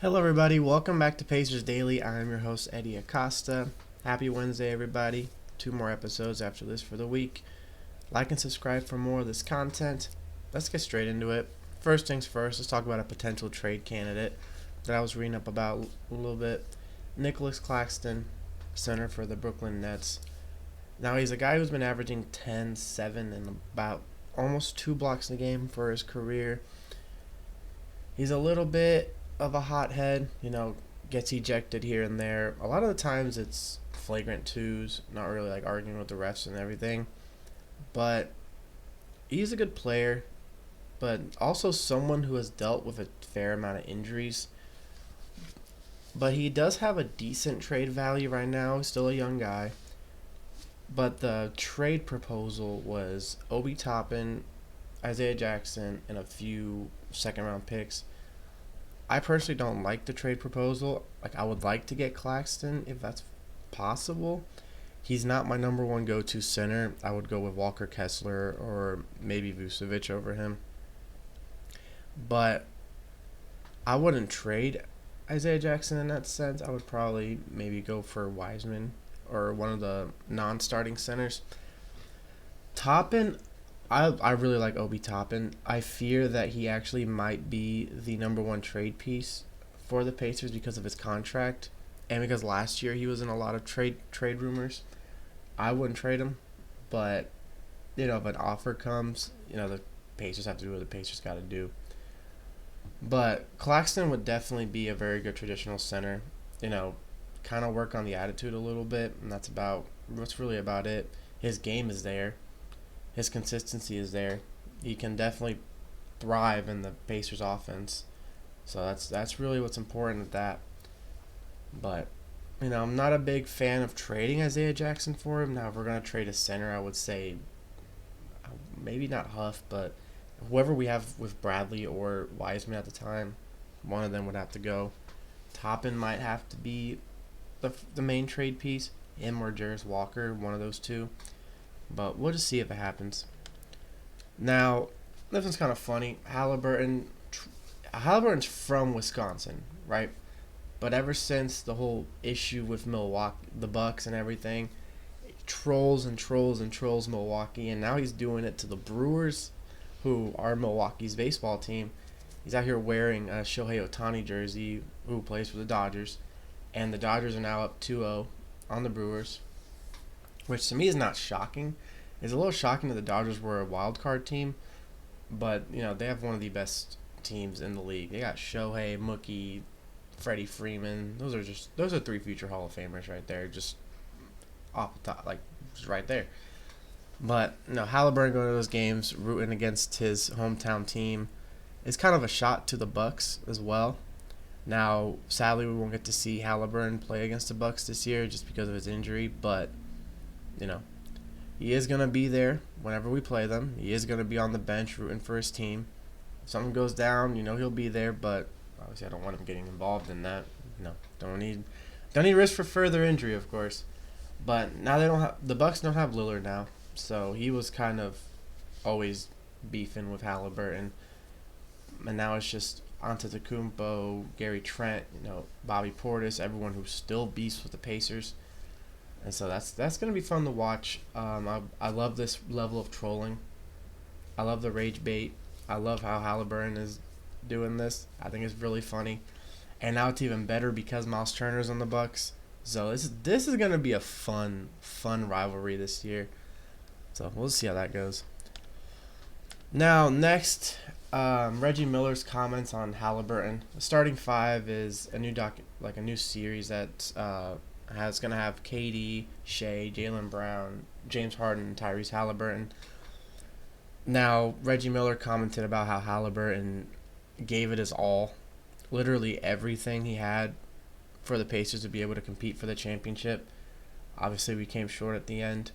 Hello, everybody. Welcome back to Pacers Daily. I'm your host, Hery Acosta. Happy Wednesday, everybody. 2 more episodes after this for the week. Like and subscribe for more of this content. Let's get straight into it. First things first, let's talk about a potential trade candidate that I was reading up about a little bit. Nicholas Claxton, center for the Brooklyn Nets. Now, he's a guy who's been averaging 10, 7, and about almost 2 blocks a game for his career. He's a little bit of a hothead, gets ejected here and there. A lot of the times it's flagrant twos, not really like arguing with the refs and everything. But he's a good player, but also someone who has dealt with a fair amount of injuries. But he does have a decent trade value right now, he's still a young guy. But the trade proposal was Obi Toppin, Isaiah Jackson, and a few second round picks. I personally don't like the trade proposal. Like, I would like to get Claxton if that's possible. He's not my number one go-to center. I would go with Walker Kessler or maybe Vucevic over him. But I wouldn't trade Isaiah Jackson in that sense. I would probably maybe go for Wiseman or one of the non-starting centers. Toppin, I really like Obi Toppin. I fear that he actually might be the number one trade piece for the Pacers because of his contract and because last year he was in a lot of trade rumors. I wouldn't trade him, but if an offer comes, the Pacers have to do what the Pacers got to do. But Claxton would definitely be a very good traditional center. Kind of work on the attitude a little bit, and that's really about it. His game is there. His consistency is there. He can definitely thrive in the Pacers offense. So that's really what's important with that. But I'm not a big fan of trading Isaiah Jackson for him. Now, if we're gonna trade a center, I would say maybe not Huff, but whoever we have with Bradley or Wiseman at the time, one of them would have to go. Toppin might have to be the main trade piece. Him or Jarris Walker, one of those two. But we'll just see if it happens. Now, this one's kind of funny. Halliburton's from Wisconsin, right? But ever since the whole issue with Milwaukee, the Bucks and everything, trolls and trolls and trolls Milwaukee, and now he's doing it to the Brewers, who are Milwaukee's baseball team. He's out here wearing a Shohei Ohtani jersey, who plays for the Dodgers, and the Dodgers are now up 2-0 on the Brewers, which to me is not shocking. It's a little shocking that the Dodgers were a wild card team, but they have one of the best teams in the league. They got Shohei, Mookie, Freddie Freeman. Those are 3 future Hall of Famers right there, just off the top, like just right there. But Halliburton going to those games, rooting against his hometown team, is kind of a shot to the Bucks as well. Now, sadly, we won't get to see Halliburton play against the Bucks this year just because of his injury, but he is going to be there whenever we play them. He is going to be on the bench rooting for his team. If something goes down, he'll be there, but obviously I don't want him getting involved in that. Don't need risk for further injury, of course. But now the Bucks don't have Lillard now, so he was kind of always beefing with Halliburton. And now it's just Antetokounmpo, Gary Trent, Bobby Portis, everyone who still beefs with the Pacers. And so that's going to be fun to watch. I love this level of trolling. I love the rage bait. I love how Halliburton is doing this. I think it's really funny. And now it's even better because Miles Turner's on the Bucks. So this is going to be a fun rivalry this year. So we'll see how that goes. Now, next, Reggie Miller's comments on Halliburton. The starting 5 is a new series that going to have KD, Shea, Jaylen Brown, James Harden, and Tyrese Halliburton. Now, Reggie Miller commented about how Halliburton gave it his all, literally everything he had for the Pacers to be able to compete for the championship. Obviously, we came short at the end,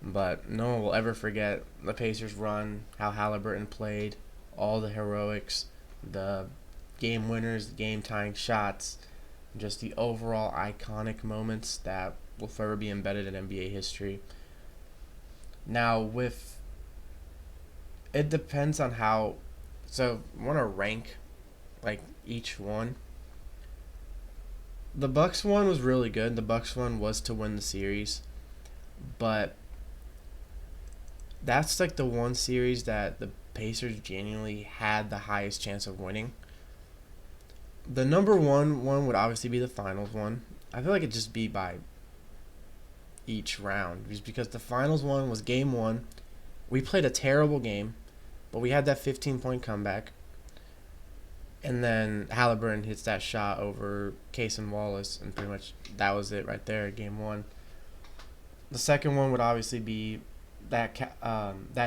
but no one will ever forget the Pacers' run, how Halliburton played, all the heroics, the game winners, the game-tying shots, just the overall iconic moments that will forever be embedded in NBA history. Now, it depends on how. So, I want to rank like each one. The Bucks one was really good. The Bucks one was to win the series, but that's like the one series that the Pacers genuinely had the highest chance of winning. The number one would obviously be the finals one. I feel like it'd just be by each round, just because the finals one was game one. We played a terrible game, but we had that 15-point comeback. And then Halliburton hits that shot over Case and Wallace, and pretty much that was it right there, game one. The second one would obviously be that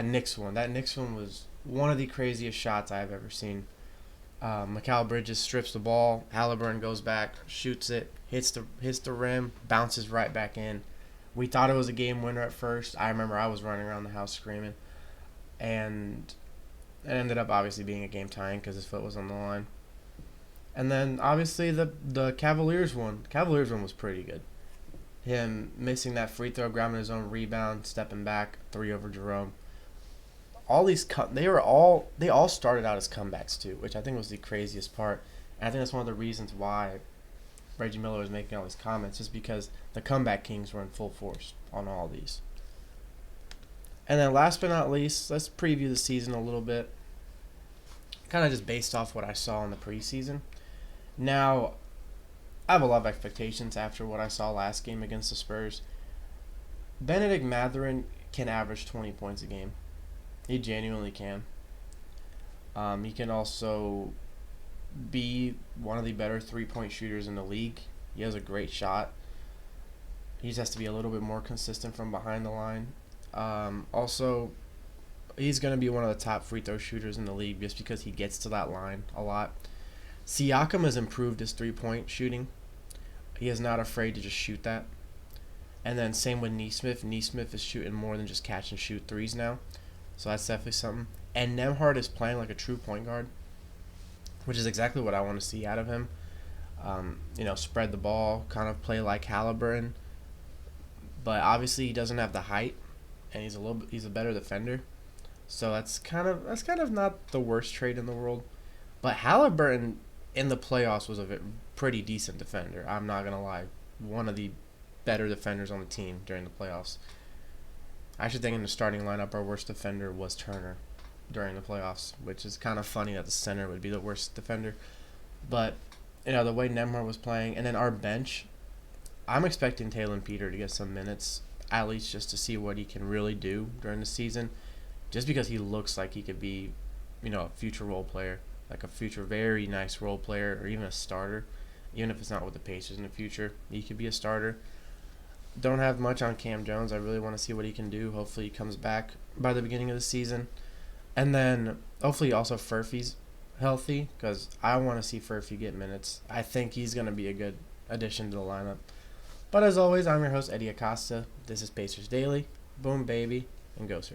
Knicks one. That Knicks one was one of the craziest shots I've ever seen. Mikal Bridges strips the ball. Halliburton goes back, shoots it, hits the rim, bounces right back in. We thought it was a game winner at first. I remember I was running around the house screaming, and it ended up obviously being a game tying because his foot was on the line. And then obviously the Cavaliers one. Cavaliers one was pretty good. Him missing that free throw, grabbing his own rebound, stepping back, three over Jerome. All these they all started out as comebacks too, which I think was the craziest part. And I think that's one of the reasons why Reggie Miller was making all these comments, just because the comeback kings were in full force on all these. And then last but not least, let's preview the season a little bit. Kind of just based off what I saw in the preseason. Now, I have a lot of expectations after what I saw last game against the Spurs. Benedict Mathurin can average 20 points a game. He genuinely can. He can also be one of the better three-point shooters in the league. He has a great shot. He just has to be a little bit more consistent from behind the line. Also, he's going to be one of the top free throw shooters in the league just because he gets to that line a lot. Siakam has improved his three-point shooting. He is not afraid to just shoot that. And then same with Nesmith. Nesmith is shooting more than just catch and shoot threes now. So that's definitely something. And Nembhard is playing like a true point guard, which is exactly what I want to see out of him. Spread the ball, kind of play like Halliburton. But obviously he doesn't have the height, and he's a better defender. So that's kind of not the worst trade in the world. But Halliburton in the playoffs was a pretty decent defender. I'm not gonna lie, one of the better defenders on the team during the playoffs. I should think in the starting lineup our worst defender was Turner during the playoffs, which is kind of funny that the center would be the worst defender. But the way Nembhard was playing, and then our bench, I'm expecting Taylor Peter to get some minutes, at least just to see what he can really do during the season, just because he looks like he could be, a future role player, like a future very nice role player, or even a starter. Even if it's not with the Pacers in the future, he could be a starter. Don't have much on Cam Jones. I really want to see what he can do. Hopefully he comes back by the beginning of the season. And then hopefully also Furphy's healthy, because I want to see Furphy get minutes. I think he's going to be a good addition to the lineup. But as always, I'm your host, Hery Acosta. This is Pacers Daily. Boom, baby, and go, sir.